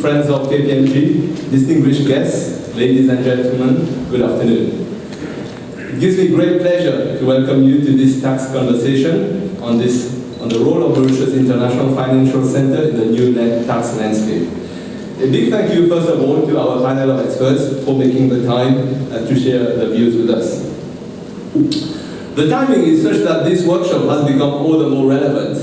friends of KPMG, distinguished guests, ladies and gentlemen, good afternoon. It gives me great pleasure to welcome you to this tax conversation on the role of Mauritius International Financial Center in the new tax landscape. A big thank you, first of all, to our panel of experts for making the time to share their views with us. The timing is such that this workshop has become all the more relevant.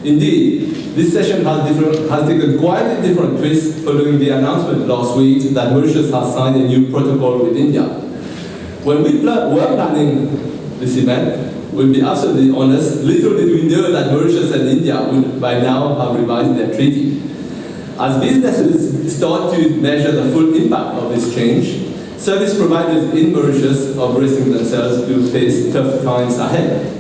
Indeed, this session has taken quite a different twist following the announcement last week that Mauritius has signed a new protocol with India. When we were planning this event, we'll be absolutely honest, little did we know that Mauritius and India would by now have revised their treaty. As businesses start to measure the full impact of this change, service providers in Mauritius are bracing themselves to face tough times ahead.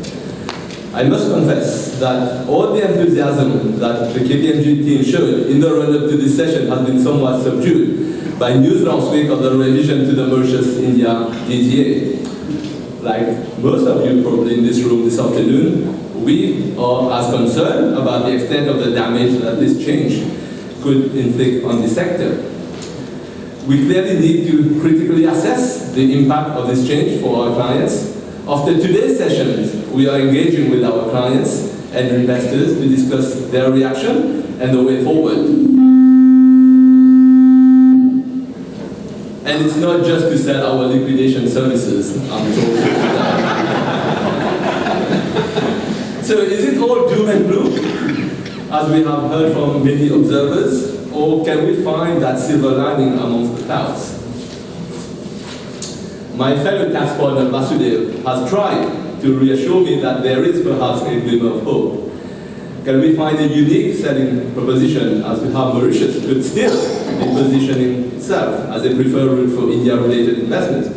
I must confess that all the enthusiasm that the KPMG team showed in the run-up to this session has been somewhat subdued by news last week of the revision to the Mauritius-India DTA. Like most of you probably in this room this afternoon, we are as concerned about the extent of the damage that this change could inflict on the sector. We clearly need to critically assess the impact of this change for our clients. After today's sessions, we are engaging with our clients and investors to discuss their reaction and the way forward. And it's not just to sell our liquidation services, I'm told. So is it all doom and gloom, as we have heard from many observers, or can we find that silver lining amongst the clouds? My fellow tax partner Vasudev has tried to reassure me that there is perhaps a glimmer of hope. Can we find a unique selling proposition as to how Mauritius could still be positioning itself as a preferred route for India-related investments?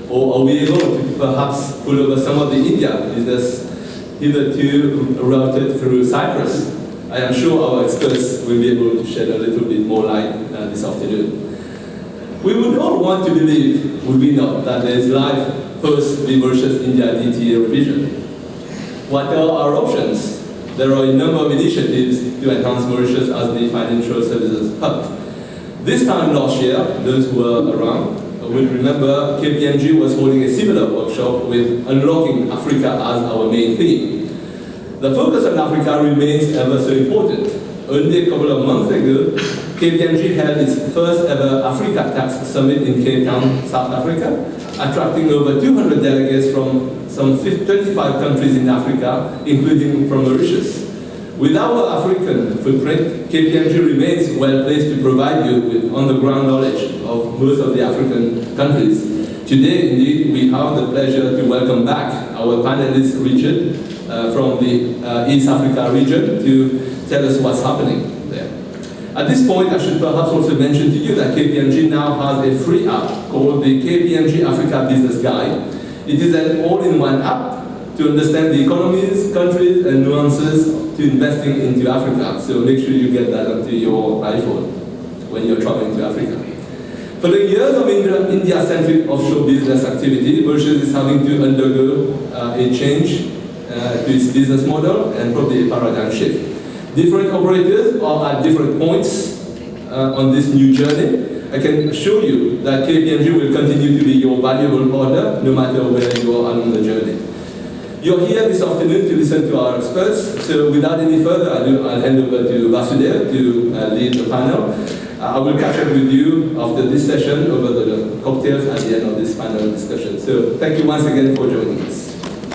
Or are we able to perhaps pull over some of the India business hitherto routed through Cyprus? I am sure our experts will be able to shed a little bit more light this afternoon. We would all want to believe, would we not, that there is life post the Mauritius-India DTA revision. What are our options? There are a number of initiatives to enhance Mauritius as the financial services hub. This time last year, those who were around will remember KPMG was holding a similar workshop with Unlocking Africa as our main theme. The focus on Africa remains ever so important. Only a couple of months ago, KPMG held its first ever Africa Tax Summit in Cape Town, South Africa, attracting over 200 delegates from some 25 countries in Africa, including from Mauritius. With our African footprint, KPMG remains well placed to provide you with on-the-ground knowledge of most of the African countries. Today, indeed, we have the pleasure to welcome back our panelist, Richard, from the East Africa region to tell us what's happening there. At this point, I should perhaps also mention to you that KPMG now has a free app called the KPMG Africa Business Guide. It is an all-in-one app to understand the economies, countries, and nuances to investing into Africa. So make sure you get that onto your iPhone when you're traveling to Africa. For the years of India-centric offshore business activity, Mauritius is having to undergo a change to its business model and probably a paradigm shift. Different operators are at different points on this new journey. I can assure you that KPMG will continue to be your valuable partner no matter where you are along the journey. You're here this afternoon to listen to our experts, so without any further ado, I'll hand over to Vasudev to lead the panel. I will catch up with you after this session over the cocktails at the end of this panel discussion. So thank you once again for joining us.